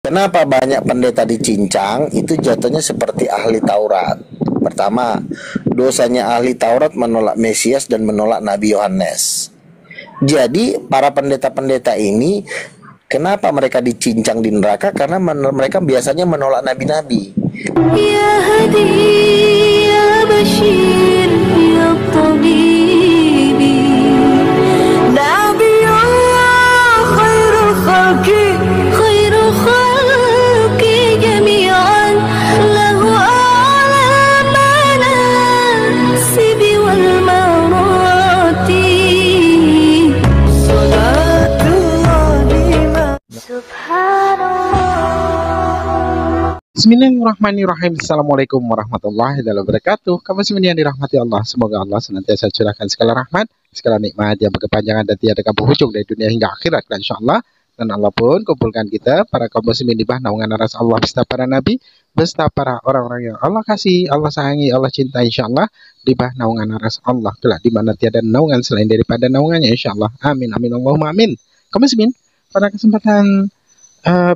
Kenapa banyak pendeta dicincang? Itu jatuhnya seperti ahli Taurat. Pertama, dosanya ahli Taurat menolak Mesias dan menolak Nabi Yohanes. Jadi para pendeta-pendeta ini, kenapa mereka dicincang di neraka? Karena mereka biasanya menolak nabi-nabi. Ya Hadi, ya Bashir, ya Tabibi, Nabi Allah, khairul khalqi, khairul khalqi jami'an, lahu a'la manasibi wal marati, salatullah subhanallah. Bismillahirrahmanirrahim. Assalamualaikum warahmatullahi wabarakatuh. Kamu semua yang dirahmati Allah, semoga Allah senantiasa curahkan segala rahmat, segala nikmat yang berkepanjangan dan tiada berujung dari dunia hingga akhirat, insyaallah. Dan Allah pun kumpulkan kita para kaum muslimin di bawah naungan aras Allah beserta para nabi, beserta para orang-orang yang Allah kasih, Allah sayangi, Allah cinta, insyaallah, di bawah naungan aras Allah kelak di mana tiada naungan selain daripada naungannya, insyaallah. Amin amin Allahumma amin. Kaum muslimin, pada kesempatan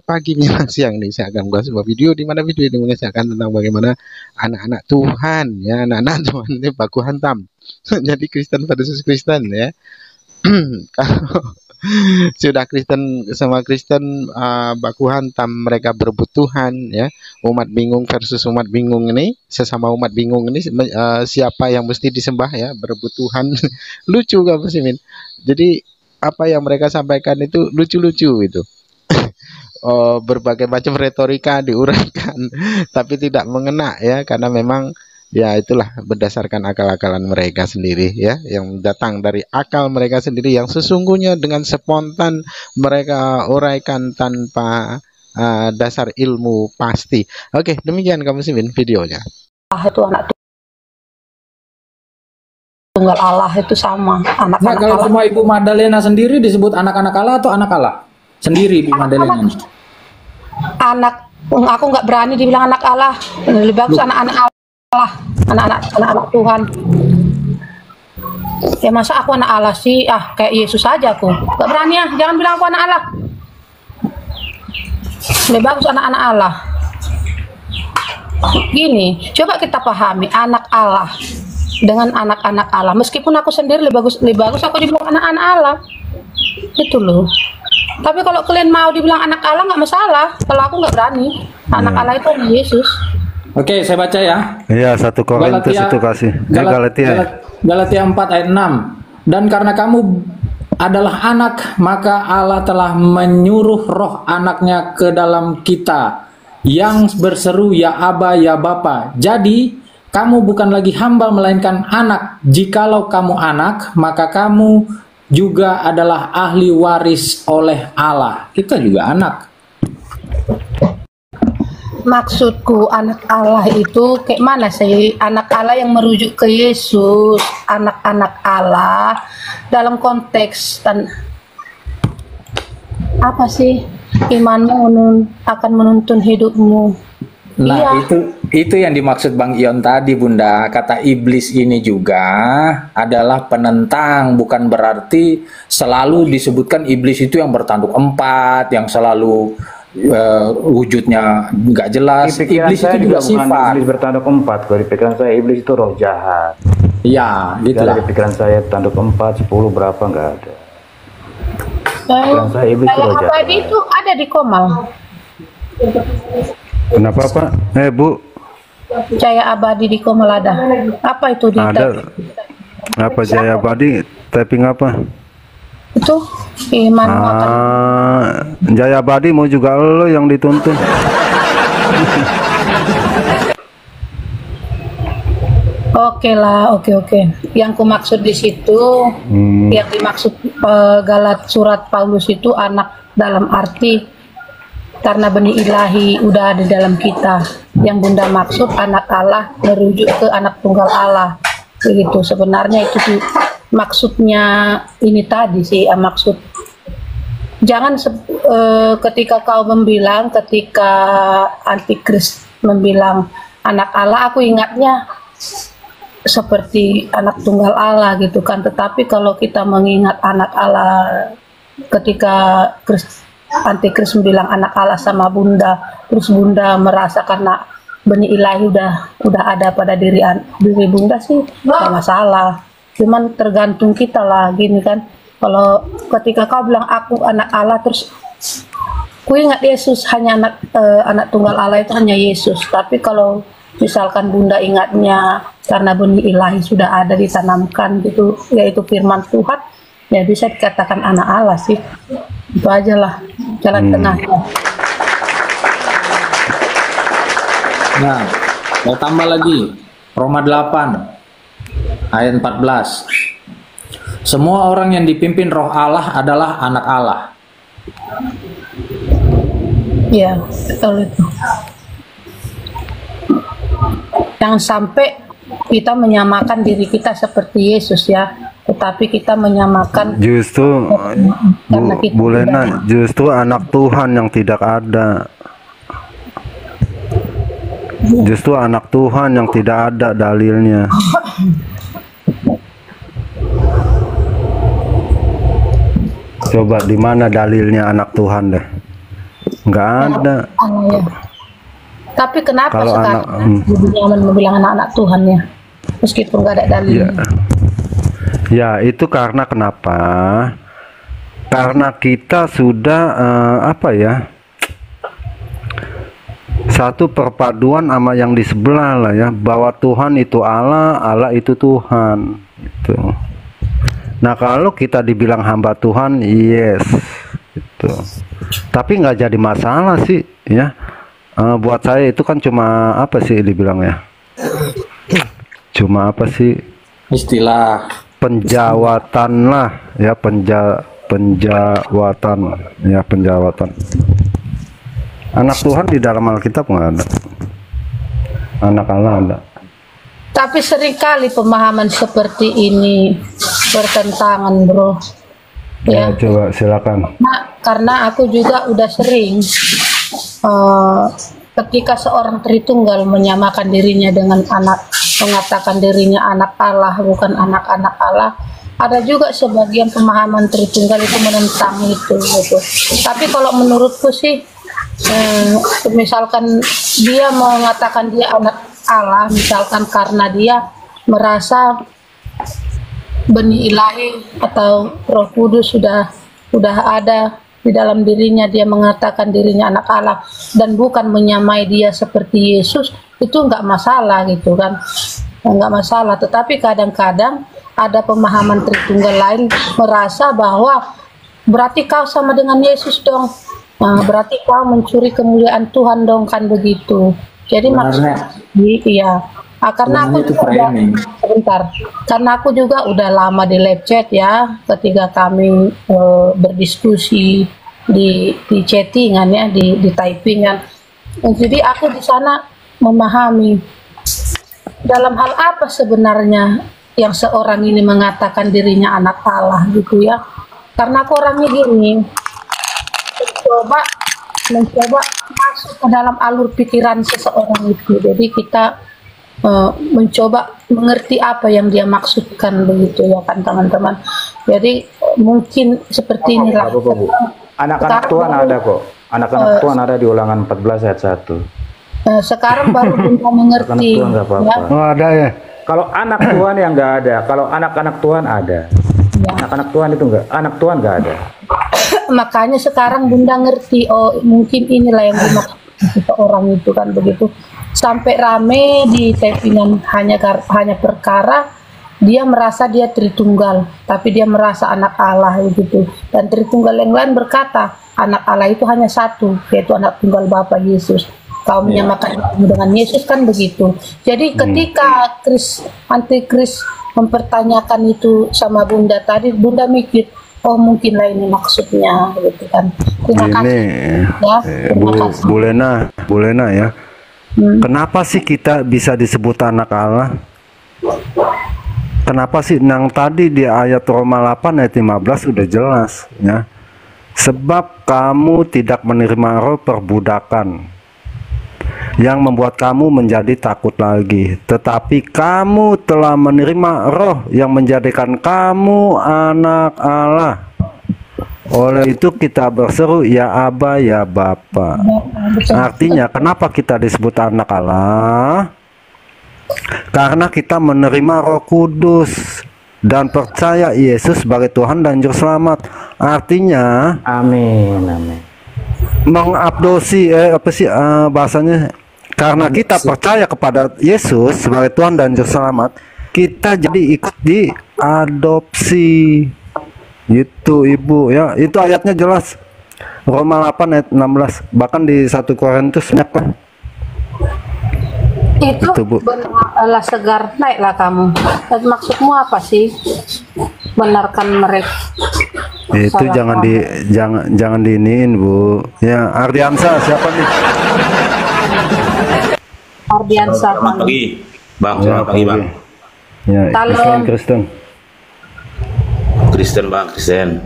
pagi menjelang siang ini saya akan membuat sebuah video di mana video ini mengisahkan tentang bagaimana anak-anak Tuhan, ya, anak-anak Tuhan ini baku hantam jadi Kristen versus Kristen, ya. Kalau sudah Kristen sama Kristen baku hantam, mereka berebut Tuhan, ya. Umat bingung versus umat bingung ini, sesama umat bingung ini, siapa yang mesti disembah, ya, berebut Tuhan. Lucu kan muslimin. Jadi apa yang mereka sampaikan itu lucu-lucu itu. Berbagai macam retorika diuraikan tapi tidak mengena, ya, karena memang ya itulah berdasarkan akal-akalan mereka sendiri, ya, yang datang dari akal mereka sendiri yang sesungguhnya dengan spontan mereka uraikan tanpa dasar ilmu pasti. Oke, demikian kamu simin videonya. Itu anak tunggal Allah itu sama anak-anak. Nah, kalau sama Ibu Madalena sendiri disebut anak-anak Allah atau anak Allah? Sendiri Ibu Madalena. Anak, aku nggak berani dibilang anak Allah. Lebih bagus anak-anak Allah, anak-anak Tuhan. Ya masa aku anak Allah sih? Ah, kayak Yesus aja aku. Nggak berani ya, jangan bilang aku anak Allah. Lebih bagus anak-anak Allah. Gini, coba kita pahami anak Allah dengan anak-anak Allah. Meskipun aku sendiri lebih bagus aku dibilang anak-anak Allah. Itu loh. Tapi kalau kalian mau dibilang anak Allah nggak masalah. Kalau aku nggak berani. Anak Allah itu Yesus. Oke, saya baca ya. Iya, 1 Korintus itu kasih. Galatia 4 ayat 6. Dan karena kamu adalah anak, maka Allah telah menyuruh roh anaknya ke dalam kita, yang berseru ya Aba ya Bapa. Jadi kamu bukan lagi hamba melainkan anak. Jikalau kamu anak, maka kamu juga adalah ahli waris oleh Allah. Kita juga anak. Maksudku anak Allah itu kayak mana sih? Anak Allah yang merujuk ke Yesus, anak-anak Allah dalam konteks dan apa sih? Imanmu akan menuntun hidupmu. Nah, iya. itu yang dimaksud Bang Ion tadi, Bunda. Kata iblis ini juga adalah penentang, bukan berarti selalu disebutkan iblis itu yang bertanduk 4, yang selalu wujudnya nggak jelas. Iblis itu juga sifat. Iblis bertanduk 4. Kalau di pikiran saya iblis itu roh jahat. Iya, gitu lah. Di pikiran saya tanduk 4, 10 berapa nggak ada. Pikiran saya iblis itu roh jahat. Itu ada di Komal. Kenapa Pak? Bu, Jaya Abadi di Komal ada. Apa itu di ada apa Jaya Abadi? Typing apa? Itu iman Jaya Abadi mau juga lo yang dituntun. Oke lah, oke. Yang ku maksud di situ, yang dimaksud surat Paulus itu anak dalam arti karena benih ilahi udah ada dalam kita. Yang Bunda maksud anak Allah merujuk ke anak tunggal Allah. Begitu sebenarnya itu maksudnya ini tadi sih, maksud jangan ketika kau membilang, ketika antikris membilang anak Allah, aku ingatnya seperti anak tunggal Allah gitu kan. Tetapi kalau kita mengingat anak Allah ketika antikris bilang anak Allah sama bunda, terus bunda merasa karena benih ilahi udah ada pada diri bunda sih nggak masalah. Cuman tergantung kita lah gini kan. Kalau ketika kau bilang aku anak Allah, terus ku ingat Yesus hanya anak tunggal Allah itu hanya Yesus. Tapi kalau misalkan bunda ingatnya karena benih ilahi sudah ada ditanamkan gitu, yaitu firman Tuhan, ya bisa dikatakan anak Allah sih. Itu aja lah jalan tengah. Nah, mau tambah lagi Roma 8 ayat 14. Semua orang yang dipimpin Roh Allah adalah anak Allah. Ya, betul itu. Jangan sampai kita menyamakan diri kita seperti Yesus ya, tetapi kita menyamakan Justru karena kita Bu Lena, justru anak Tuhan yang tidak ada. Justru anak Tuhan yang tidak ada dalilnya. Coba di mana dalilnya anak Tuhan deh? Nggak ada. ya. Tapi kenapa Kalau sekarang anak- lebih nyaman membilang anak-anak Tuhan ya, meskipun nggak ada dalil? Ya, ya itu karena kenapa? Karena kita sudah apa ya? Satu perpaduan sama yang di sebelah lah ya, bahwa Tuhan itu Allah, Allah itu Tuhan. Itu. Nah kalau kita dibilang hamba Tuhan, yes, itu. Tapi nggak jadi masalah sih, ya. Buat saya itu kan cuma apa sih dibilang ya? Cuma apa sih? Istilah Penjawatan lah, ya penjawatan, ya penjawatan. Anak Tuhan di dalam Alkitab nggak ada. Anak Allah ada. Tapi seringkali pemahaman seperti ini bertentangan, bro. Ya, Ya, coba silakan. karena aku juga udah sering ketika seorang Tritunggal menyamakan dirinya dengan anak, mengatakan dirinya anak Allah, bukan anak-anak Allah. Ada juga sebagian pemahaman Tritunggal itu menentang itu, gitu. Tapi kalau menurutku sih, misalkan dia mengatakan dia anak Allah, misalkan karena dia merasa benih ilahi atau Roh Kudus sudah ada di dalam dirinya, dia mengatakan dirinya anak Allah dan bukan menyamai dia seperti Yesus, itu nggak masalah gitu kan, nggak masalah. Tetapi kadang-kadang ada pemahaman Tritunggal lain merasa bahwa berarti kau sama dengan Yesus dong, nah, berarti kau mencuri kemuliaan Tuhan dong, kan begitu. Jadi Sebenarnya- maksudnya iya. Karena aku Sebenarnya itu juga framing. sebentar, karena aku juga udah lama di live chat ya, ketika kami berdiskusi di chattingan ya, di typingan. Jadi aku di sana memahami dalam hal apa sebenarnya yang seorang ini mengatakan dirinya anak Allah gitu ya. Karena aku orangnya gini, mencoba masuk ke dalam alur pikiran seseorang itu. Jadi kita mencoba mengerti apa yang dia maksudkan begitu ya kan teman-teman. Jadi mungkin seperti inilah. Apa kok, Bu? Anak-anak Tuhan ada kok. Anak-anak Tuhan ada di Ulangan 14 ayat 1. Sekarang baru Bunda mengerti. Anak Tuhan nggak apa-apa. Ya. Oh ada ya. Kalau anak Tuhan yang nggak ada, kalau anak-anak Tuhan ada. Ya. Anak-anak Tuhan itu nggak, anak Tuhan nggak ada. Makanya sekarang Bunda ngerti, oh mungkin inilah yang dimaksud seseorang itu kan begitu. Sampai rame di typingan hanya perkara dia merasa dia Tritunggal, tapi dia merasa anak Allah begitu. Dan Tritunggal yang lain berkata anak Allah itu hanya satu, yaitu anak tunggal Bapa Yesus. Kau menyamakan dirimu dengan Yesus kan begitu. Jadi ketika antikris mempertanyakan itu sama Bunda tadi, Bunda mikir, oh mungkinlah ini maksudnya gitu kan. Terima Ini kasih ya. Terima kasih. Bu Lena ya. Kenapa sih kita bisa disebut anak Allah? Kenapa sih? Yang tadi di ayat Roma 8 ayat 15 sudah jelas ya. Sebab kamu tidak menerima roh perbudakan yang membuat kamu menjadi takut lagi, tetapi kamu telah menerima roh yang menjadikan kamu anak Allah. Oleh itu kita berseru ya Aba ya Bapa. Artinya kenapa kita disebut anak Allah? Karena kita menerima Roh Kudus dan percaya Yesus sebagai Tuhan dan Juru Selamat. Artinya Amin, amin. mengabdosi bahasanya, karena kita percaya kepada Yesus sebagai Tuhan dan Juru Selamat, kita jadi ikut diadopsi. Itu Ibu ya, itu ayatnya jelas. Roma 8 ayat 16, bahkan di 1 Korintus banyak lah. Itu Bu. benar segar naiklah kamu. Maksudmu apa sih? Benarkan mereka. Itu Salah jangan diiniin Bu. Ya, Ardiansa siapa nih? Ardiansa. Selamat pagi, Bang. Selamat pagi, Bang. Ya, Salam. Islam Kristen. Kristen, Bang. Kristen.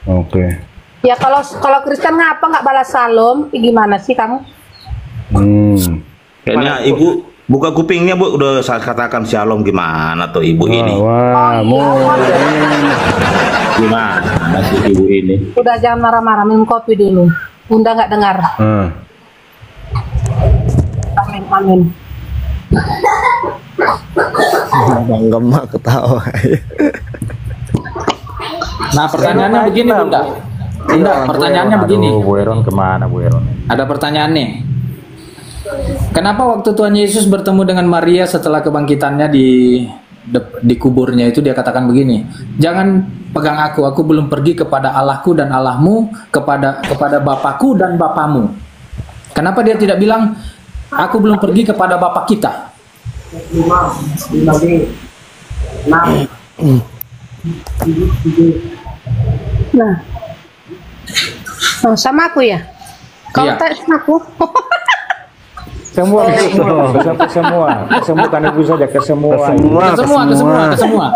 Oke. Ya kalau Kristen ngapa nggak balas salam? Gimana sih kamu? Kayaknya Ibu buka kupingnya, Bu. Udah saya katakan shalom gimana tuh Ibu ini? Wah, Gimana sih Ibu ini? Udah jangan marah-marah, minum kopi dulu. Bunda nggak dengar. Amin, amin. Bang Gemak ketawa. Nah, pertanyaannya begini, Bunda. Bunda, pertanyaannya begini. Bu Eron kemana, Bu Eron? Ada pertanyaan nih. Kenapa waktu Tuhan Yesus bertemu dengan Maria setelah kebangkitannya di kuburnya itu dia katakan begini, jangan pegang aku belum pergi kepada Allahku dan Allahmu, kepada Bapakku dan Bapamu. Kenapa dia tidak bilang aku belum pergi kepada Bapak kita? Nah, oh, sama aku ya? Kalau Iya. tak sama aku. Semua, kesemutan Ibu saja, ke semua. Ke semua.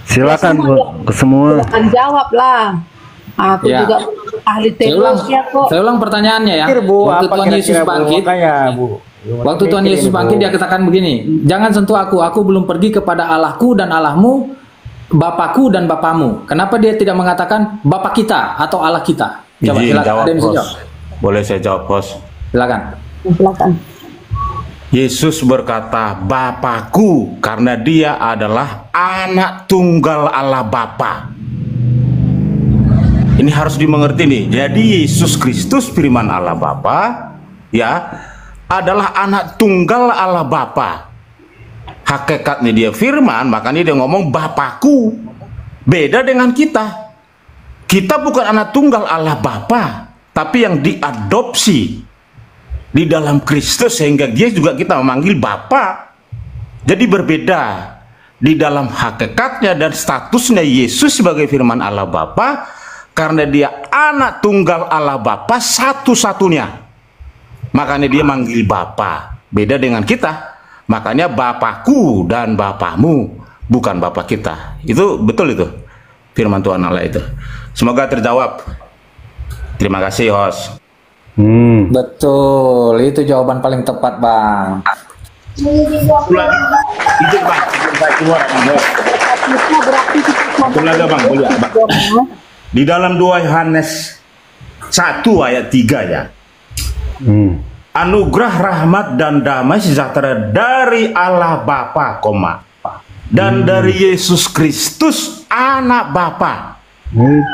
Silakan Bu, ke semua. Silakan jawab lah. Aku Ya. juga ahli teologi ya kok. Saya ulang pertanyaannya ya. Bu, Waktu apa Tuhan Yesus kira-kira, Bu? bangkit, Makanya, Bu. waktu Tuhan Yesus bangkit dia katakan begini, jangan sentuh aku belum pergi kepada Allahku dan Allahmu, Bapakku dan Bapamu. Kenapa dia tidak mengatakan Bapak kita atau Allah kita? Coba Izin silakan. jawab, Ada yang bisa Bos. jawab? Boleh saya jawab, Bos? Silakan. Silakan. Yesus berkata Bapakku karena dia adalah anak tunggal Allah Bapa. Ini harus dimengerti nih. Jadi Yesus Kristus firman Allah Bapa ya adalah anak tunggal Allah Bapa. Hakikatnya dia firman, makanya dia ngomong Bapakku. Beda dengan kita. Kita bukan anak tunggal Allah Bapa, tapi yang diadopsi di dalam Kristus sehingga dia juga kita memanggil Bapa. Jadi berbeda di dalam hakikatnya dan statusnya Yesus sebagai firman Allah Bapa karena dia anak tunggal Allah Bapa satu-satunya. Makanya dia manggil Bapa. Beda dengan kita. Makanya Bapakku dan Bapamu, bukan Bapak kita. Itu betul itu firman Tuhan Allah itu. Semoga terjawab. Terima kasih, host. Betul, itu jawaban paling tepat, Bang. Itu Bang, saya keluar Bang, boleh, Bang. Di dalam 2 Yohanes 1 ayat 3 ya. Anugerah rahmat dan damai sejahtera dari Allah Bapa, dan dari Yesus Kristus anak Bapa.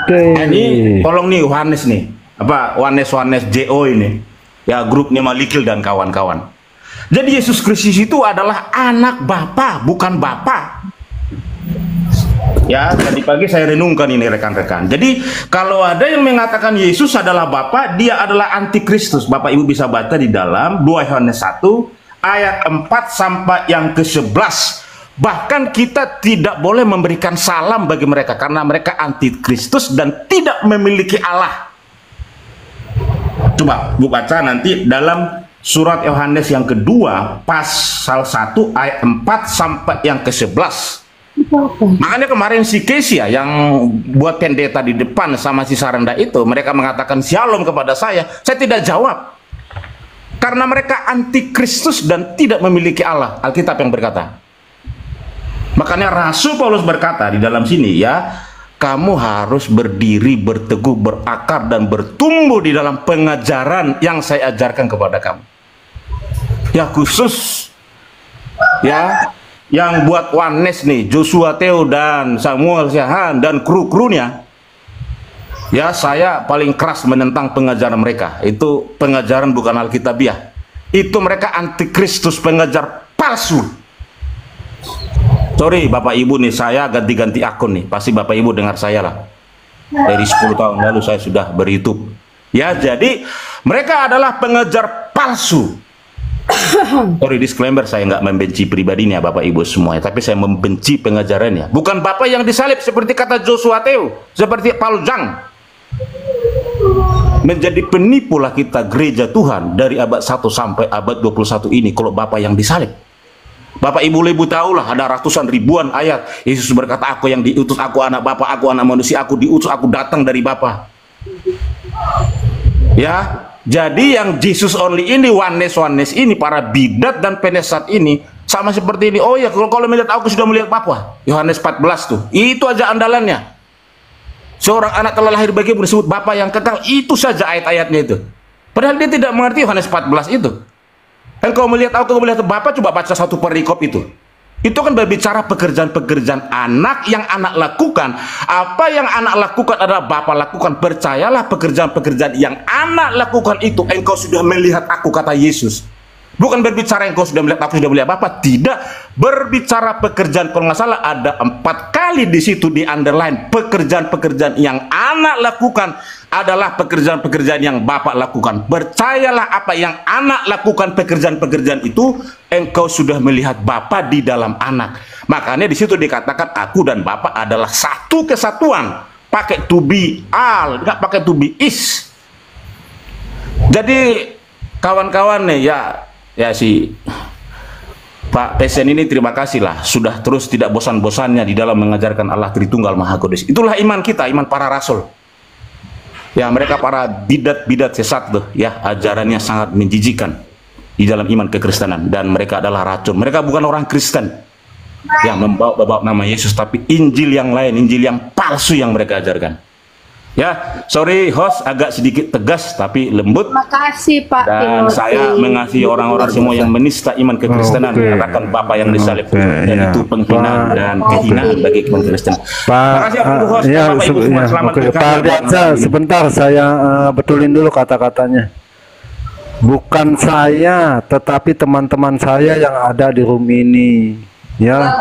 Ini tolong nih Yohanes nih. Apa Yohanes JO ini ya, grupnya Malikil dan kawan-kawan. Jadi Yesus Kristus itu adalah anak Bapa, bukan Bapa. Ya, tadi pagi saya renungkan ini rekan-rekan. Jadi kalau ada yang mengatakan Yesus adalah Bapa, dia adalah antikristus. Bapak Ibu bisa baca di dalam 2 Yohanes 1 ayat 4 sampai yang ke-11. Bahkan kita tidak boleh memberikan salam bagi mereka karena mereka antikristus dan tidak memiliki Allah. Coba Bu baca nanti dalam surat Yohanes yang kedua pasal 1 ayat 4 sampai yang ke-11. Makanya kemarin si Kesia yang buat pendeta di depan sama si Saranda itu, mereka mengatakan shalom kepada saya tidak jawab. Karena mereka antikristus dan tidak memiliki Allah. Alkitab yang berkata. Makanya Rasul Paulus berkata di dalam sini ya, kamu harus berdiri, berteguh, berakar, dan bertumbuh di dalam pengajaran yang saya ajarkan kepada kamu. Ya khusus ya yang buat Oneness nih, Joshua Theo dan Samuel Syahan dan kru-krunya, ya saya paling keras menentang pengajaran mereka. Itu pengajaran bukan Alkitabiah. Itu mereka antikristus, pengajar palsu. Sorry Bapak Ibu nih, saya ganti-ganti akun nih. Pasti Bapak Ibu dengar saya lah. Dari 10 tahun lalu saya sudah ber-YouTube. Ya, jadi mereka adalah pengajar palsu. Sorry, disclaimer, saya nggak membenci pribadinya Bapak Ibu semuanya, tapi saya membenci pengajarannya. Bukan Bapak yang disalib seperti kata Joshua Theo, seperti Paul Zhang. Menjadi penipulah kita gereja Tuhan dari abad 1 sampai abad 21 ini kalau Bapak yang disalib. Bapak Ibu tahulah ada ratusan ribuan ayat. Yesus berkata, aku yang diutus, aku anak Bapa, aku anak manusia, aku diutus, aku datang dari Bapa. Ya, jadi yang Jesus only ini, Oneness ini, para bidat dan penesat ini sama seperti ini. Oh ya, kalau melihat aku sudah melihat Bapa. Yohanes 14 tuh. Itu aja andalannya. Seorang anak telah lahir bagimu disebut Bapa yang kekal. Itu saja ayat-ayatnya itu. Padahal dia tidak mengerti Yohanes 14 itu. Engkau melihat aku, kau melihat Bapa, coba baca satu perikop itu. Itu kan berbicara pekerjaan-pekerjaan anak yang anak lakukan. Apa yang anak lakukan adalah Bapa lakukan. Percayalah pekerjaan-pekerjaan yang anak lakukan itu, engkau sudah melihat aku, kata Yesus. Bukan berbicara engkau sudah melihat aku, sudah melihat Bapa. Tidak. Berbicara pekerjaan, kalau nggak salah ada 4 kali di situ di underline. Pekerjaan-pekerjaan yang anak lakukan adalah pekerjaan-pekerjaan yang Bapa lakukan. Percayalah apa yang anak lakukan, pekerjaan-pekerjaan itu, engkau sudah melihat Bapa di dalam anak. Makanya di situ dikatakan aku dan Bapa adalah satu kesatuan. Pakai to be all, nggak pakai to be is. Jadi kawan-kawan nih, ya si Pak Pesen ini terima kasih lah, sudah terus tidak bosan-bosannya di dalam mengajarkan Allah Tritunggal Maha Kudus. Itulah iman kita, iman para rasul. Ya, mereka para bidat-bidat sesat tuh, ya, ajarannya sangat menjijikan di dalam iman kekristenan, dan mereka adalah racun. Mereka bukan orang Kristen yang membawa nama Yesus, tapi Injil yang lain, Injil yang palsu yang mereka ajarkan. Ya, sorry host agak sedikit tegas tapi lembut. Makasih Pak. Dan saya mengasihi orang-orang semua yang menista iman kekristenan, mengatakan Bapa yang disalib, dan itu penghinaan dan kehinaan bagi iman Kristen. Pak, ya, Bapak Ibu semua selamat Pak Ardiansa, sebentar saya betulin dulu kata-katanya. Bukan saya, tetapi teman-teman saya yang ada di room ini, ya,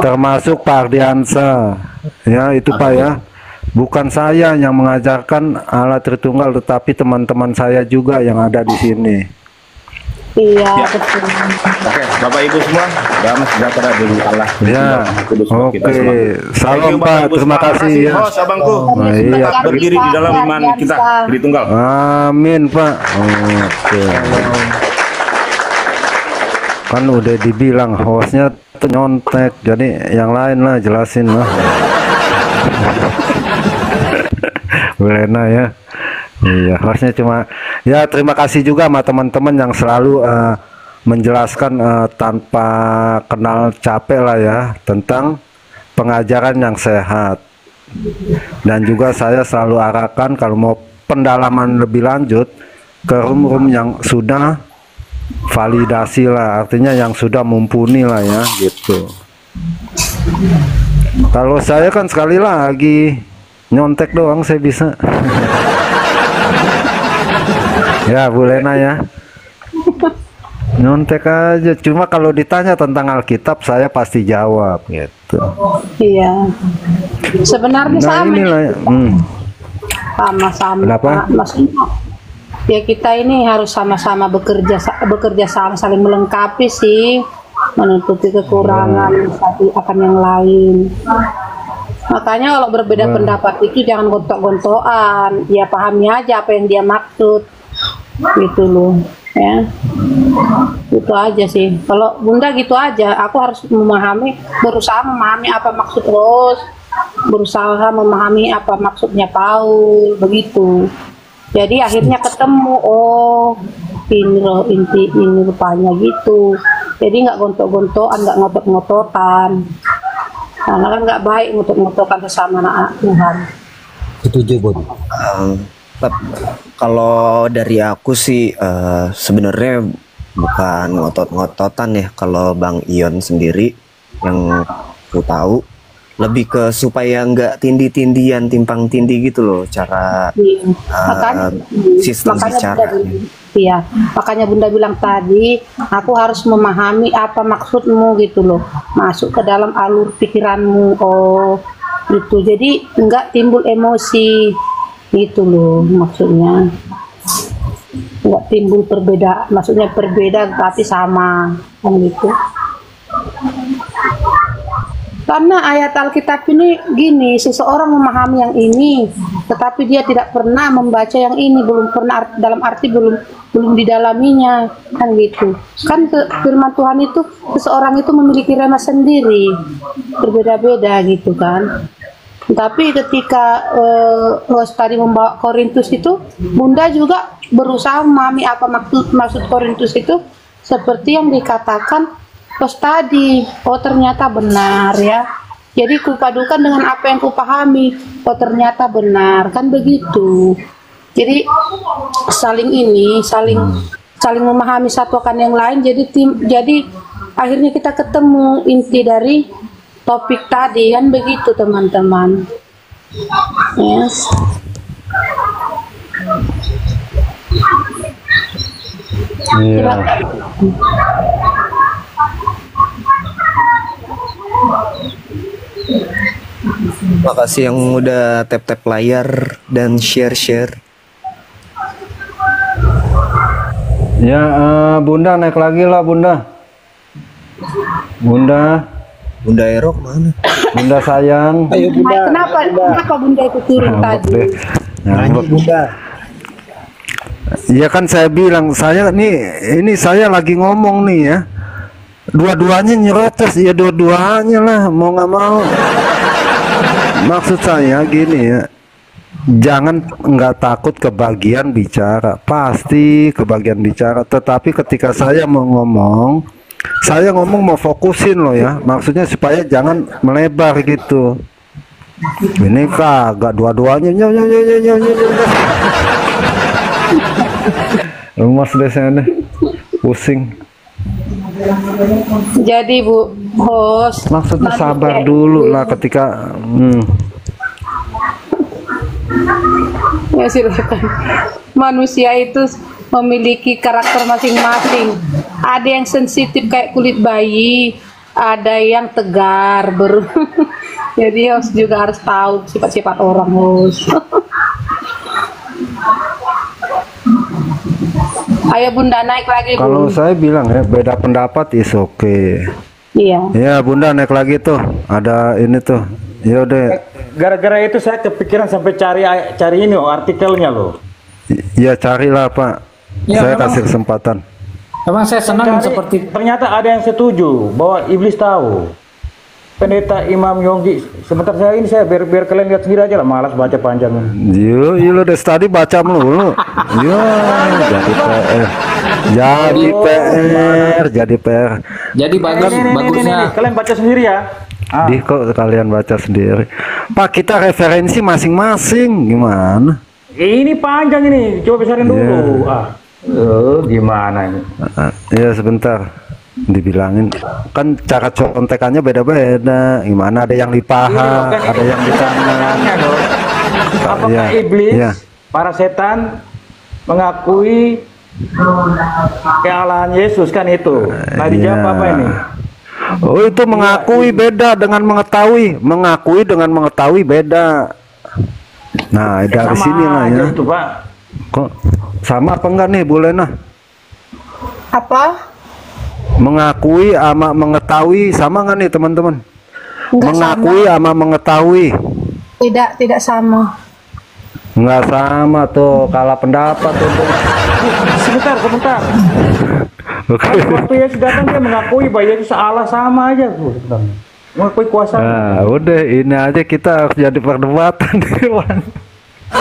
termasuk Pak Ardiansa, ya, itu Pak ya. Bukan saya yang mengajarkan Allah Tritunggal, tetapi teman-teman saya juga yang ada di sini. Iya, betul. Oke, Bapak Ibu semua, damai sejahtera dari Allah. Ya, oke. Salam Pak, terima kasih ya. Host abangku, Iya, berdiri di dalam iman kita, Tritunggal. Amin Pak. Oke. Kan udah dibilang hostnya nyontek, jadi yang lain lah jelasin lah. Bulena ya. Iya, harusnya cuma ya, terima kasih juga sama teman-teman yang selalu menjelaskan tanpa kenal capek lah ya tentang pengajaran yang sehat. Dan juga saya selalu arahkan kalau mau pendalaman lebih lanjut ke room-room yang sudah validasi lah, artinya yang sudah mumpuni lah ya gitu. Kalau saya kan sekali lagi nyontek doang saya bisa. Ya Bu Lena ya, nyontek aja. Cuma kalau ditanya tentang Alkitab saya pasti jawab gitu. Iya. Sebenarnya Nah sama. inilah Sama-sama. Kenapa? Maksudnya ya kita ini harus sama-sama bekerja sama, saling melengkapi sih, menutupi kekurangan satu akan yang lain. Makanya kalau berbeda pendapat itu jangan gontok-gontokan, ya pahami aja apa yang dia maksud, gitu loh, ya. Itu aja sih. Kalau Bunda gitu aja, aku harus berusaha memahami apa maksud Ros, berusaha memahami apa maksudnya Paul, begitu. Jadi akhirnya ketemu, oh ini loh inti ini rupanya gitu. Jadi nggak gontok-gontokan, nggak ngotot-ngototan. Karena kan nggak baik untuk mengutukkan sesama anak Tuhan. Setuju, Bun. Kalau dari aku sih sebenarnya bukan ngotot-ngototan ya. Kalau Bang Ion sendiri yang aku tahu lebih ke supaya nggak tindih-tindihan, timpang tindih gitu loh cara sistem bicara. Iya, makanya Bunda bilang tadi, aku harus memahami apa maksudmu gitu loh, masuk ke dalam alur pikiranmu, oh gitu. Jadi nggak timbul emosi gitu loh maksudnya, nggak timbul perbedaan, maksudnya berbeda tapi sama kan gitu. Karena ayat Alkitab ini gini, seseorang memahami yang ini, tetapi dia tidak pernah membaca yang ini, belum pernah dalam arti belum didalaminya, kan gitu. Kan firman Tuhan itu seseorang itu memiliki rema sendiri, berbeda-beda gitu kan. Tapi ketika Host tadi membawa Korintus itu, Bunda juga berusaha memahami apa maksud Korintus itu, seperti yang dikatakan Host tadi. Oh ternyata benar ya. Jadi kupadukan dengan apa yang kupahami. Oh ternyata benar, kan begitu. Jadi saling memahami satu akan yang lain. Jadi akhirnya kita ketemu inti dari topik tadi, kan begitu teman-teman. Yes. Iya. Makasih yang udah tap-tap layar dan share-share. Ya, Bunda naik lagi lah, Bunda. Bunda Erok mana? Bunda sayang. Ayo Bunda. Kenapa Bunda itu turun tadi? Bunda. Ya kan saya bilang, ini saya lagi ngomong nih ya. Dua-duanya nyerocos, ya dua-duanya lah, mau nggak mau. Maksud saya gini ya, jangan nggak takut kebagian bicara, pasti kebagian bicara. Tetapi ketika saya mau ngomong mau fokusin loh ya, maksudnya supaya jangan melebar gitu. Ini kagak dua-duanya lemas deh saya deh, pusing. Jadi Bu Host, Maksudnya sabar dulu lah ketika ya silakan. Manusia itu memiliki karakter masing-masing. Ada yang sensitif kayak kulit bayi, ada yang tegar Jadi Host juga harus tahu sifat-sifat orang, Host. Ayo Bunda naik lagi, Bu. kalau saya bilang ya beda pendapat is oke. Iya. Ya Bunda naik lagi tuh, ada ini tuh. Ya udah. Gara-gara itu saya kepikiran sampai cari ini artikelnya loh. Ya carilah Pak. Ya, Saya memang. kasih kesempatan. Memang saya senang seperti Ternyata ada yang setuju bahwa iblis tahu. Pendeta Imam Yonggi, sebentar saya biar kalian lihat sendiri aja lah, malas baca panjang. Yo, lo dari tadi baca melulu. Yo, jadi PR. jadi bagusnya Kalian baca sendiri ya. Di kok kalian baca sendiri. Pak, kita referensi masing-masing gimana? Ini panjang ini, coba besarin dulu. Gimana ini? Ya sebentar. Dibilangin kan cara contekannya beda-beda. Gimana, ada yang di paha, ada yang di tangan. Apakah iblis, para setan mengakui kealahan Yesus kan itu? Nah dijawab apa ini? Oh itu mengakui beda dengan mengetahui. Mengakui dengan mengetahui beda. Nah dari sini lah ya. Itu, Pak. Kok sama apa enggak nih Bu Lena? Apa? Mengakui sama mengetahui sama nggak nih teman-teman? Mengakui sama mengetahui Tidak sama. nggak sama tuh, kalah pendapat tuh. Sebentar. Oke. Waktu Yesus datang dia mengakui bahwa Yesus Allah sama aja tuh. Mengakui kuasa. Nah udah ini aja kita harus jadi perdebatan Dewan.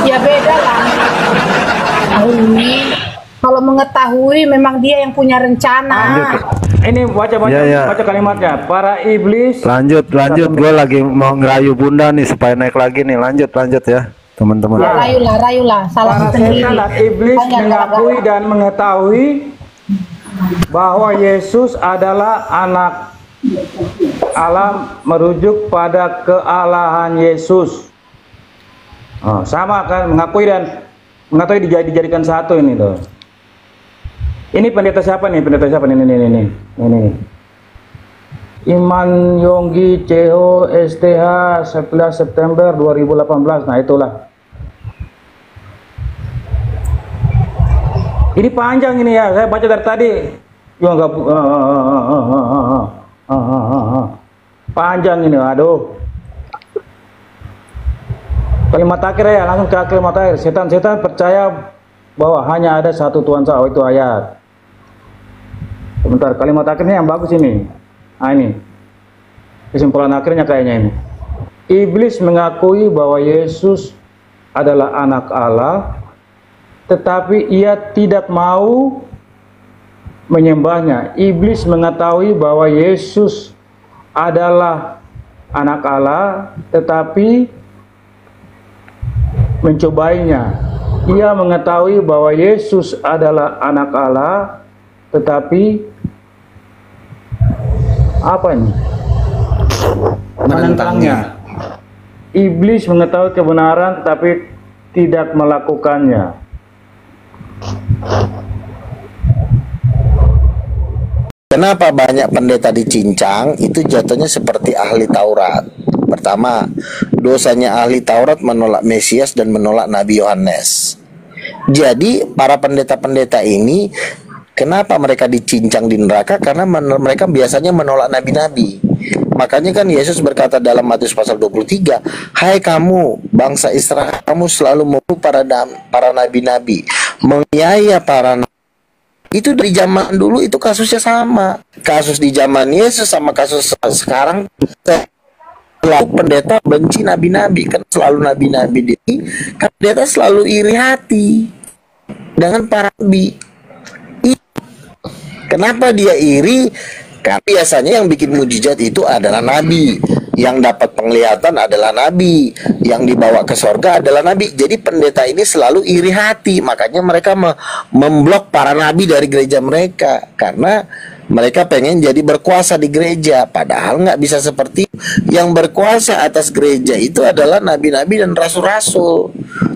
Ya beda lah. Ini Kalau mengetahui memang dia yang punya rencana. Ini baca kalimatnya. Para iblis. Lanjut. Gue lagi mau ngerayu Bunda nih supaya naik lagi nih. Lanjut ya, teman-teman. Ya, rayulah. Salah para sendiri. setan dan iblis mengakui dan mengetahui bahwa Yesus adalah anak Allah, merujuk pada kealahan Yesus. Sama kan, mengakui dan mengetahui dijadikan satu ini tuh. Ini pendeta siapa nih? Ini. Iman Yonggi CO STH 11 September 2018. Nah, itulah. Ini panjang ini ya. Saya baca dari tadi. Panjang ini. Aduh. Kalimat akhir ya, langsung ke kalimat akhir. Setan-setan percaya bahwa hanya ada satu Tuhan saja. Itu ayat. Sebentar, kalimat akhirnya yang bagus ini. Nah, ini kesimpulan akhirnya kayaknya ini. Iblis mengakui bahwa Yesus adalah anak Allah, tetapi ia tidak mau menyembahnya. Iblis mengetahui bahwa Yesus adalah anak Allah, tetapi mencobainya. Ia mengetahui bahwa Yesus adalah anak Allah, tetapi apa ini? Menentangnya. Iblis mengetahui kebenaran tetapi tidak melakukannya. Kenapa banyak pendeta dicincang? Itu jatuhnya seperti ahli Taurat. Pertama, dosanya ahli Taurat menolak Mesias dan menolak Nabi Yohanes. Jadi para pendeta-pendeta ini, kenapa mereka dicincang di neraka? Karena mereka biasanya menolak nabi-nabi. Makanya kan Yesus berkata dalam Matius pasal 23, "Hai kamu bangsa Israel, kamu selalu membunuh para nabi-nabi, menganiaya para nabi." Itu dari zaman dulu itu kasusnya sama. Kasus di zaman Yesus sama kasus sekarang. Lalu pendeta benci nabi-nabi, kan selalu nabi-nabi ini, pendeta selalu iri hati dengan para nabi. Kenapa dia iri? Karena biasanya yang bikin mujizat itu adalah nabi, yang dapat penglihatan adalah nabi, yang dibawa ke sorga adalah nabi. Jadi pendeta ini selalu iri hati, makanya mereka memblok para nabi dari gereja mereka, karena mereka pengen jadi berkuasa di gereja. Padahal nggak bisa seperti itu. Yang berkuasa atas gereja itu adalah nabi-nabi dan rasul-rasul.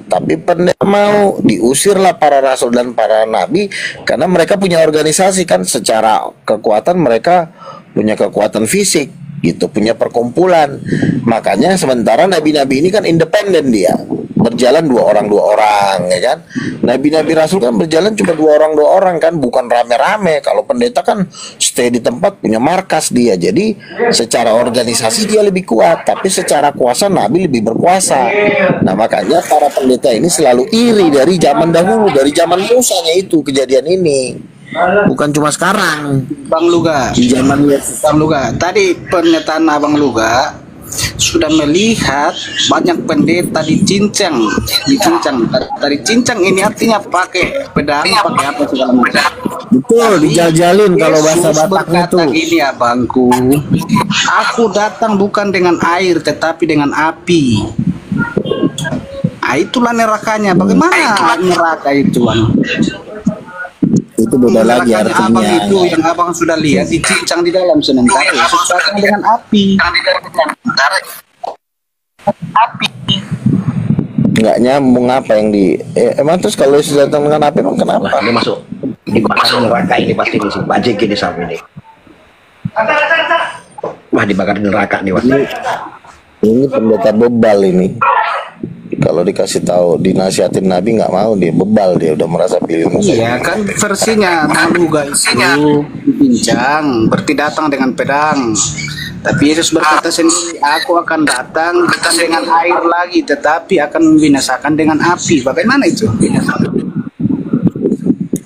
Tapi pendeta mau diusirlah para rasul dan para nabi, karena mereka punya organisasi kan, secara kekuatan mereka punya kekuatan fisik gitu, punya perkumpulan. Makanya sementara nabi-nabi ini kan independen, dia berjalan dua orang ya kan. Nabi-nabi rasul kan berjalan cuma dua orang kan, bukan rame-rame. Kalau pendeta kan stay di tempat, punya markas dia. Jadi secara organisasi dia lebih kuat, tapi secara kuasa nabi lebih berkuasa. Nah makanya para pendeta ini selalu iri dari zaman dahulu, dari zaman Musanya itu kejadian ini. Bukan cuma sekarang. Bang Luga, di zaman Bang Luga, tadi pernyataan Abang Luga sudah melihat banyak pendeta dicincang. Tadi cincang ini artinya pakai pedang, pakai apa segala macam. Betul, dijal-jalin kalau bahasa Bataknya itu. Ini abangku, aku datang bukan dengan air tetapi dengan api. Nah, itulah nerakanya. Bagaimana neraka itu, Bang? Itu beda lagi artinya. Abang itu yang abang sudah lihat dicincang di dalam, sementara Yesus datang dengan api. Nggak nyambung apa yang di emang. Terus kalau Yesus datang dengan api emang kenapa? Ini masuk dibakar neraka ini, pasti nih bajik gini sama ini. Wah, dibakar neraka nih, Mas. Ini pendeta bebal ini. Kalau dikasih tahu dinasihatin Nabi nggak mau, dia bebal, dia udah merasa pilih musuh. Iya kan versinya Bang Luga itu bincang, berarti datang dengan pedang. Tapi Yesus berkata sendiri, aku akan datang bukan dengan air lagi, tetapi akan membinasakan dengan api. Bagaimana itu?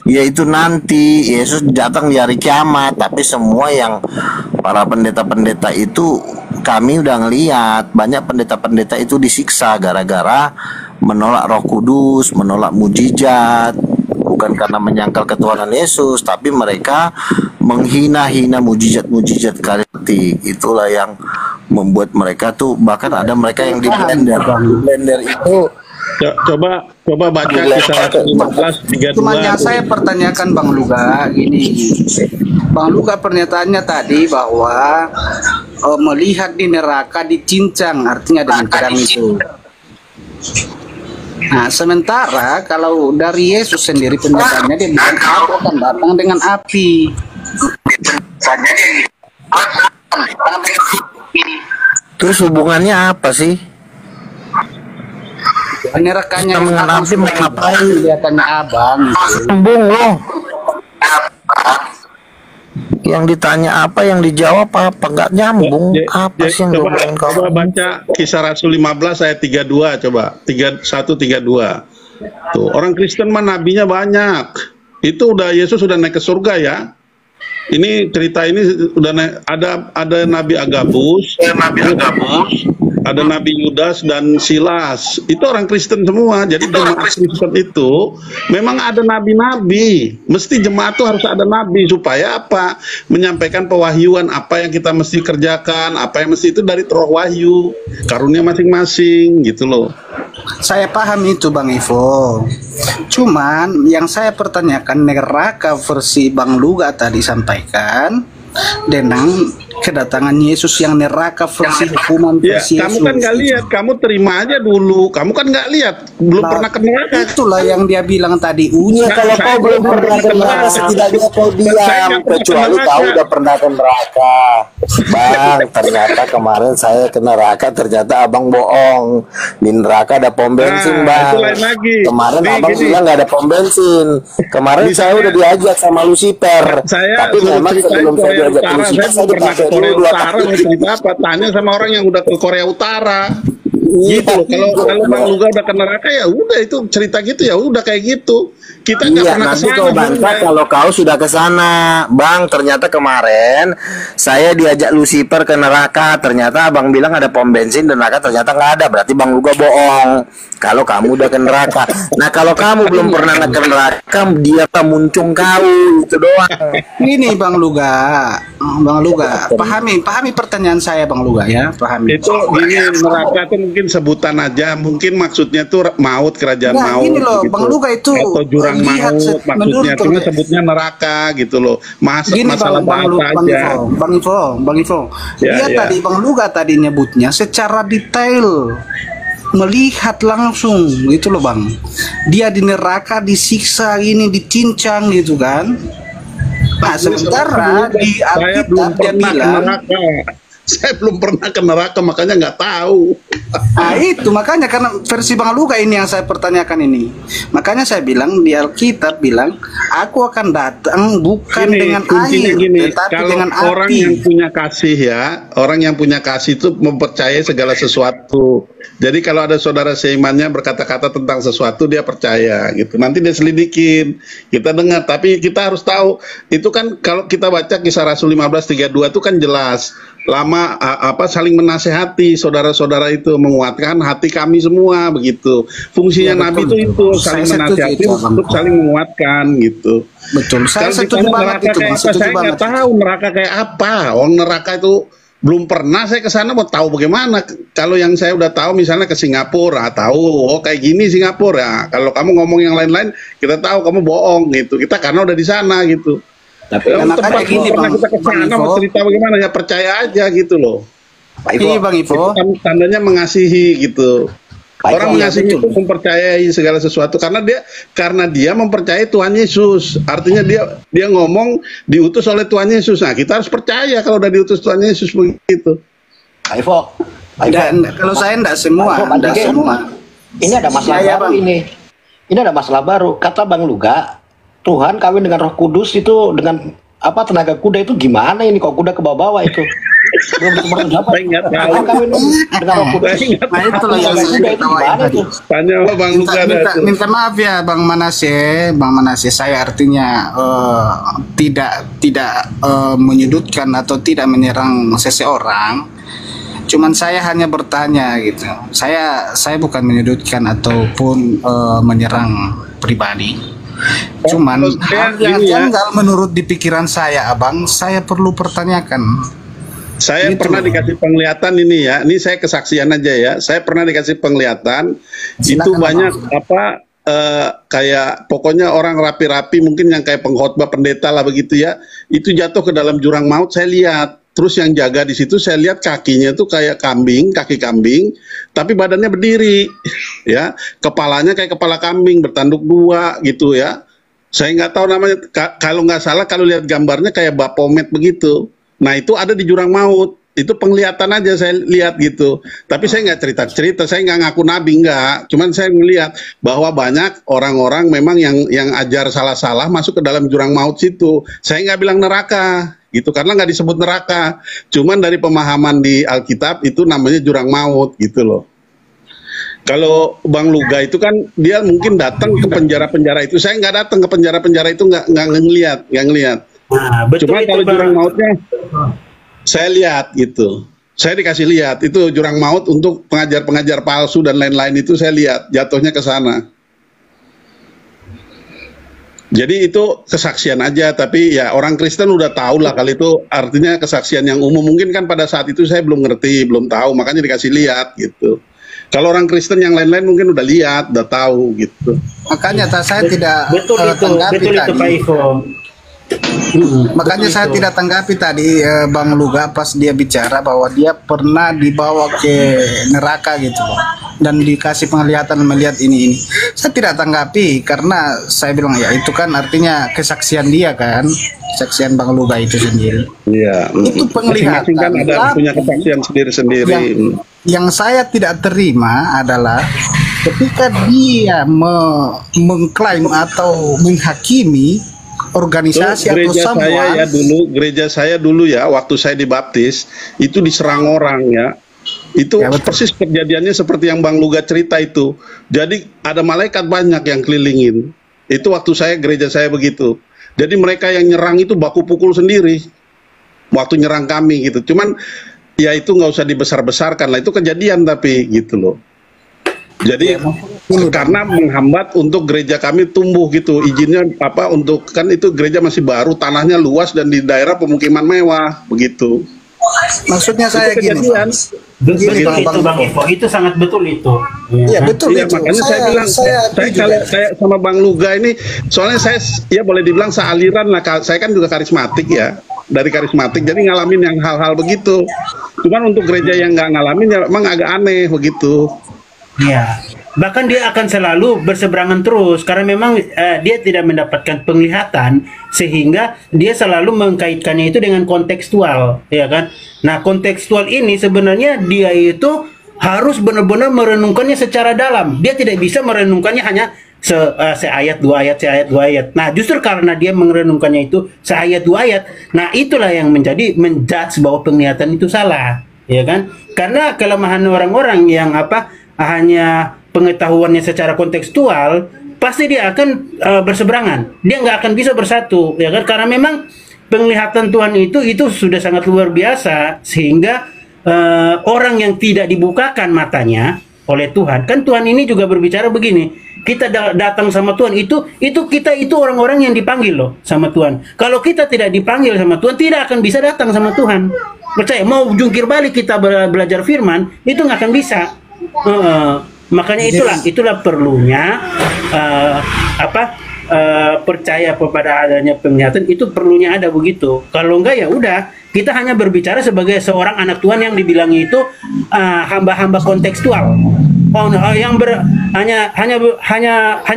Ya itu nanti Yesus datang di hari kiamat. Tapi semua yang para pendeta-pendeta itu, kami udah ngelihat banyak pendeta-pendeta itu disiksa gara-gara menolak Roh Kudus, menolak mujizat. bukan karena menyangkal ketuhanan Yesus, tapi mereka menghina-hina mujizat-mujizat karismatik. Itulah yang membuat mereka tuh, bahkan ada mereka yang di blender. Di blender itu Coba baca kisah 15:32. Cuma yang saya pertanyakan Bang Luga gini, Bang Luga pernyataannya tadi bahwa melihat di neraka dicincang, artinya dengan pedang itu. Nah, sementara kalau dari Yesus sendiri pernyataannya dia bilang aku akan datang dengan api. terus hubungannya apa sih? Nerakanya Kita mengenai ngapain kelihatannya abang? Sambung loh. Yang ditanya apa, yang dijawab apa, nggak nyambung. Apa sih yang ngomongin kamu? Coba baca kisah Rasul 15 ayat 32, coba 31-32. Tuh, orang Kristen mah nabinya banyak. Itu udah Yesus sudah naik ke surga ya. Ini cerita ini udah ada Nabi Agabus, ada Nabi Yudas dan Silas. Itu orang Kristen semua. Jadi jemaat Kristen itu memang ada nabi-nabi. Mesti jemaat itu harus ada nabi supaya apa? Menyampaikan pewahyuan apa yang kita mesti kerjakan, apa yang mesti itu dari roh wahyu, karunia masing-masing gitu loh. Saya paham itu Bang Ivo. Cuman yang saya pertanyakan, neraka versi Bang Luga tadi sampaikan dengan kedatangan Yesus yang neraka versi hukuman versi Yesus. Kamu kan nggak lihat, kamu terima aja dulu. Kamu kan nggak lihat, belum pernah ke neraka. Itulah yang dia bilang tadi. Kalau kau belum pernah ke neraka, setidaknya kau diam. Kecuali kau udah pernah ke neraka. Bang, ternyata kemarin saya ke neraka, ternyata abang bohong. Di neraka ada pom bensin, bang. Kemarin abang bilang nggak ada pom bensin. Kemarin saya udah diajak sama Lucifer. Tapi memang sebelum saya diajak Lucifer, saya dipakai Korea Utara mau cerita apa? Tanya sama orang yang udah ke Korea Utara. Gitu loh. Kalau Bang Luga udah ke neraka ya udah itu cerita gitu ya udah kayak gitu. Kita nggak pernah nanti kesana. kau bantah kalau kau sudah ke sana, Bang. Ternyata kemarin saya diajak Lucifer ke neraka. Ternyata abang bilang ada pom bensin dan neraka, ternyata nggak ada. Berarti Bang Luga bohong. Kalau kamu udah ke neraka. Nah kalau kamu belum pernah ke neraka, dia muncung kau itu doang. Ini Bang Luga, pahami pertanyaan saya Bang Luga ya, pahami. Itu gini, neraka itu mungkin sebutan aja, mungkin maksudnya tuh maut, kerajaan maut. Ini loh, gitu. Bang Luga itu atau jurang maut maksudnya, cuma sebutnya neraka gitu loh. Masalah bahasa aja. Bang Ivo. Ya, dia tadi Bang Luga tadi nyebutnya secara detail. Melihat langsung gitu loh Bang. Dia di neraka disiksa ini, dicincang gitu kan. Nah sementara di Alkitab dia bilang saya belum pernah ke neraka, makanya nggak tahu. Nah itu makanya, karena versi Bang Luga ini yang saya pertanyakan ini. Makanya saya bilang di Alkitab bilang aku akan datang bukan dengan air, tetapi kalau dengan orang api. yang punya kasih ya, orang yang punya kasih itu mempercayai segala sesuatu. Jadi kalau ada saudara seimannya berkata-kata tentang sesuatu, dia percaya gitu. Nanti dia selidikin, kita dengar. Tapi kita harus tahu, itu kan kalau kita baca kisah Rasul 15:32 itu kan jelas. Lama saling menasehati saudara-saudara itu, menguatkan hati kami semua begitu. Fungsinya Ya, Nabi betul. itu saling menasehati untuk saling menguatkan gitu. Betul. Saya setuju banget itu. Saya nggak tahu neraka kayak apa. Orang neraka itu belum pernah saya ke sana, mau tahu bagaimana. Kalau yang saya udah tahu misalnya ke Singapura, tahu oh kayak gini Singapura. Ya, kalau kamu ngomong yang lain-lain, kita tahu kamu bohong gitu. Kita karena udah di sana gitu. Tapi makanya gini Bang, kita ke sana mau cerita bagaimana ya, percaya aja gitu loh. Ini Bang Ivo, tandanya mengasihi gitu. Orang mengasihi itu mempercayai segala sesuatu karena dia mempercayai Tuhan Yesus. Artinya dia ngomong diutus oleh Tuhan Yesus. Nah, kita harus percaya kalau udah diutus Tuhan Yesus begitu. Ivo. Kalau saya enggak semua. Ini ada masalah baru ini. Ini ada masalah baru. Kata Bang Luga, Tuhan kawin dengan Roh Kudus itu dengan tenaga kuda itu gimana ini, kok kuda ke bawah-bawah itu? Belum dapat. Tuhan kawin dengan Roh Kudus. Nah itu loh yang saya tawain tadi. Tanya Bang Luga. Minta maaf ya Bang Manasye, saya artinya tidak menyudutkan atau tidak menyerang seseorang. Cuman saya hanya bertanya gitu. Saya bukan menyudutkan ataupun menyerang pribadi. Cuman hal yang gini ya. janggal menurut di pikiran saya, Abang, saya perlu pertanyakan. Saya Gitu pernah loh. dikasih penglihatan ini ya. Ini saya kesaksian aja ya. Saya pernah dikasih penglihatan. Itu Silakan, banyak Abang. kayak pokoknya orang rapi-rapi mungkin yang kayak pengkhotbah pendeta lah begitu ya. Itu jatuh ke dalam jurang maut saya lihat. Terus yang jaga di situ saya lihat kakinya tuh kayak kambing, kaki kambing, tapi badannya berdiri, ya. Kepalanya kayak kepala kambing bertanduk dua gitu ya. Saya nggak tahu namanya. Kalau nggak salah kalau lihat gambarnya kayak Baphomet begitu. Nah itu ada di jurang maut. Itu penglihatan aja saya lihat gitu. Tapi saya nggak cerita-cerita, saya nggak ngaku nabi, nggak. Cuman saya melihat bahwa banyak orang-orang memang yang ajar salah-salah masuk ke dalam jurang maut situ. Saya nggak bilang neraka gitu karena nggak disebut neraka. Cuman dari pemahaman di Alkitab itu namanya jurang maut gitu loh. Kalau Bang Luga itu kan dia mungkin datang ke penjara-penjara itu. Saya nggak datang ke penjara-penjara itu, nggak ngelihat. Nah, betul Cuma itu, kalau Bang. jurang mautnya saya lihat gitu. Saya dikasih lihat itu jurang maut untuk pengajar-pengajar palsu dan lain-lain itu saya lihat jatuhnya ke sana. Jadi itu kesaksian aja, tapi ya orang Kristen udah tahu lah kali itu artinya kesaksian yang umum. Mungkin kan pada saat itu saya belum ngerti, belum tahu, makanya dikasih lihat gitu. Kalau orang Kristen yang lain-lain mungkin udah lihat, udah tahu gitu. Makanya saya tidak Betul itu, tanggapi betul itu tadi. Pak Ivo. Makanya Betul saya itu. tidak tanggapi tadi Bang Luga pas dia bicara bahwa dia pernah dibawa ke neraka gitu loh, dan dikasih penglihatan melihat ini. Saya tidak tanggapi karena saya bilang ya itu kan artinya kesaksian dia kan, kesaksian Bang Luga itu sendiri. Iya. Itu penglihatan. Masing-masing kan ada Tapi punya kesaksian sendiri-sendiri. yang saya tidak terima adalah ketika dia mengklaim atau menghakimi organisasi atau someone. Gereja saya dulu ya, waktu saya dibaptis itu diserang orang ya. Itu persis kejadiannya seperti yang Bang Luga cerita itu. Jadi ada malaikat banyak yang kelilingin. Itu waktu gereja saya begitu. Jadi mereka yang nyerang itu baku pukul sendiri. Waktu nyerang kami gitu. Cuman ya itu nggak usah dibesar-besarkan lah. Itu kejadian tapi gitu loh. Jadi karena menghambat untuk gereja kami tumbuh gitu, izinnya apa untuk kan itu gereja masih baru, tanahnya luas dan di daerah pemukiman mewah begitu. Maksudnya saya Itu gini, kejadian. Betul itu Bang Ivo, itu sangat betul itu. Iya betul Iya, itu. makanya saya bilang saya sama Bang Luga ini, soalnya saya ya boleh dibilang sealiran lah. Saya kan juga karismatik ya, dari karismatik, jadi ngalamin yang hal-hal begitu. Cuman untuk gereja yang nggak ngalamin ya emang agak aneh begitu. Ya, bahkan dia akan selalu berseberangan terus karena memang dia tidak mendapatkan penglihatan sehingga dia selalu mengkaitkannya itu dengan kontekstual, ya kan? Nah, kontekstual ini sebenarnya dia itu harus benar-benar merenungkannya secara dalam. Dia tidak bisa merenungkannya hanya seayat dua ayat, seayat dua ayat. Nah, justru karena dia merenungkannya itu seayat dua ayat, nah itulah yang menjadi menjudge bahwa penglihatan itu salah, ya kan? Karena kelemahan orang-orang yang hanya pengetahuannya secara kontekstual, pasti dia akan berseberangan. Dia nggak akan bisa bersatu, ya kan? Karena memang penglihatan Tuhan itu sudah sangat luar biasa sehingga orang yang tidak dibukakan matanya oleh Tuhan, kan Tuhan ini juga berbicara begini. Kita datang sama Tuhan itu kita itu orang-orang yang dipanggil loh sama Tuhan. Kalau kita tidak dipanggil sama Tuhan, tidak akan bisa datang sama Tuhan. Percaya, mau jungkir balik kita belajar firman itu nggak akan bisa. Makanya itulah perlunya percaya kepada adanya penglihatan, itu perlunya ada begitu. Kalau enggak ya udah kita hanya berbicara sebagai seorang anak Tuhan yang dibilangi itu hamba-hamba kontekstual. Hanya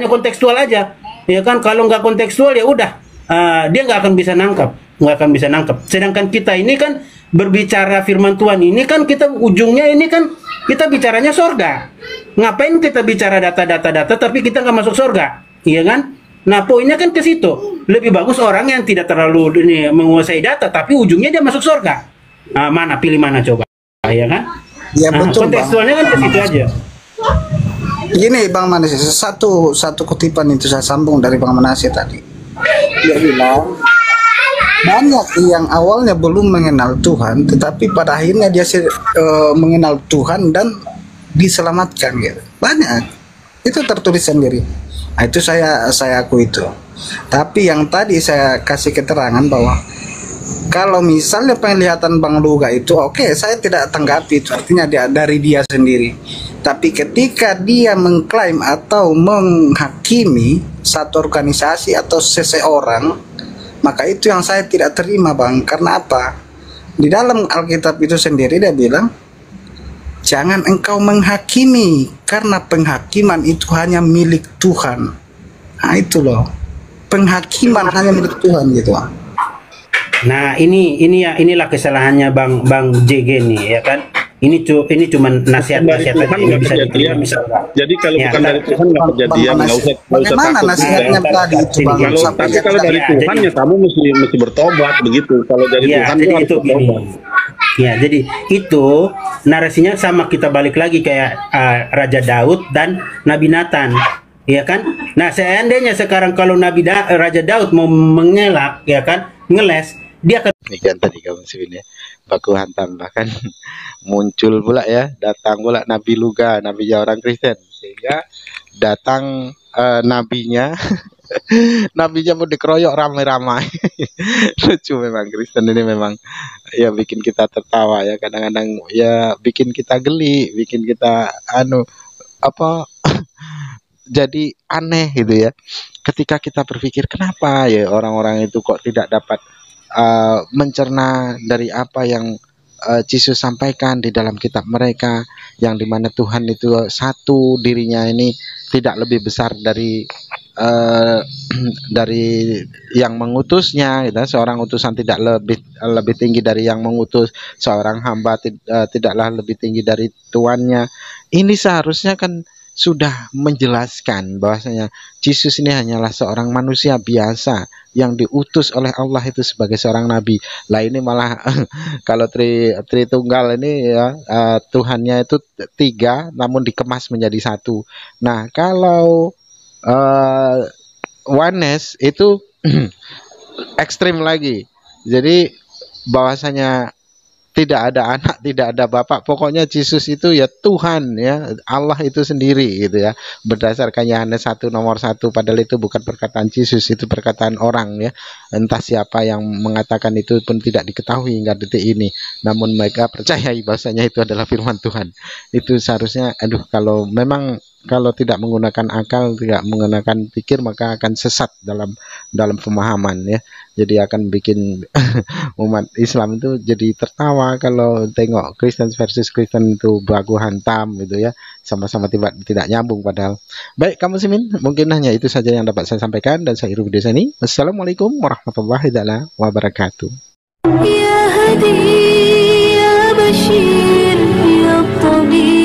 kontekstual aja, ya kan? Kalau nggak kontekstual ya udah dia nggak akan bisa nangkap. Sedangkan kita ini kan berbicara firman Tuhan ini kan kita ujungnya ini kan kita bicaranya sorga. Ngapain kita bicara data tapi kita nggak masuk sorga, iya kan? Nah poinnya kan ke situ. Lebih bagus orang yang tidak terlalu menguasai data tapi ujungnya dia masuk sorga. Pilih mana coba, ya kan? Ya betul, kontekstualnya kan ke situ aja. Gini Bang Manasih, satu kutipan itu saya sambung dari Bang Manasih tadi. Dia bilang banyak yang awalnya belum mengenal Tuhan, tetapi pada akhirnya dia mengenal Tuhan dan diselamatkan gitu. Banyak. Itu tertulis sendiri. Nah, itu saya akui itu. Tapi yang tadi saya kasih keterangan bahwa kalau misalnya penglihatan Bang Luga itu oke, saya tidak tanggapi, itu artinya dari dia sendiri. Tapi ketika dia mengklaim atau menghakimi satu organisasi atau seseorang, maka itu yang saya tidak terima, Bang. Karena apa? Di dalam Alkitab itu sendiri dia bilang, jangan engkau menghakimi, karena penghakiman itu hanya milik Tuhan. Nah itu loh, penghakiman hanya milik Tuhan gitu. Nah inilah kesalahannya Bang JG nih, ya kan? Ini cuma nasihat-nasihat aja yang bisa diterima. Jadi kalau bukan dari Tuhan nggak kejadian, nggak usah bagaimana nasihatnya tadi itu, Bang? Tapi kalau dari Tuhan ya kamu mesti bertobat begitu. Kalau dari Tuhan jadi harus itu gini. bertobat. Ya, jadi itu narasinya sama, kita balik lagi kayak Raja Daud dan Nabi Nathan, ya kan? Nah, seandainya sekarang kalau Raja Daud mau mengelak, ya kan, ngeles, dia akan demikian tadi kawan sini baku hantam, bahkan muncul pula ya, datang pula Nabi Luga, nabinya orang Kristen, sehingga datang nabinya nabinya mau dikeroyok ramai-ramai. Lucu memang Kristen ini, memang ya bikin kita tertawa ya, kadang-kadang ya bikin kita geli, bikin kita jadi aneh gitu ya, ketika kita berpikir kenapa ya orang-orang itu kok tidak dapat mencerna dari apa yang Yesus sampaikan di dalam kitab mereka, yang dimana Tuhan itu satu, dirinya ini tidak lebih besar dari yang mengutusnya gitu. Seorang utusan tidak lebih tinggi dari yang mengutus, seorang hamba tidaklah lebih tinggi dari tuannya. Ini seharusnya kan sudah menjelaskan bahwasanya Yesus ini hanyalah seorang manusia biasa yang diutus oleh Allah itu sebagai seorang nabi. Lah ini malah kalau Tritunggal ini ya, Tuhannya itu 3 namun dikemas menjadi 1. Nah, kalau oneness itu ekstrim lagi. Jadi bahwasanya tidak ada anak, tidak ada bapak, pokoknya Yesus itu ya Tuhan ya, Allah itu sendiri gitu ya. Berdasarkan Yohanes 1 nomor 1, padahal itu bukan perkataan Yesus, itu perkataan orang ya. Entah siapa yang mengatakan itu pun tidak diketahui hingga detik ini. Namun mereka percayai bahwasanya itu adalah firman Tuhan. Itu seharusnya kalau memang kalau tidak menggunakan akal, tidak menggunakan pikir, maka akan sesat dalam pemahaman ya. Jadi akan bikin umat Islam itu jadi tertawa kalau tengok Kristen versus Kristen itu baku hantam gitu ya, sama-sama tidak nyambung padahal. Baik kamu Simin, mungkin hanya itu saja yang dapat saya sampaikan, dan saya Irul Desani. Wassalamualaikum warahmatullahi wabarakatuh. Ya Hadi ya Bashir ya Tabib.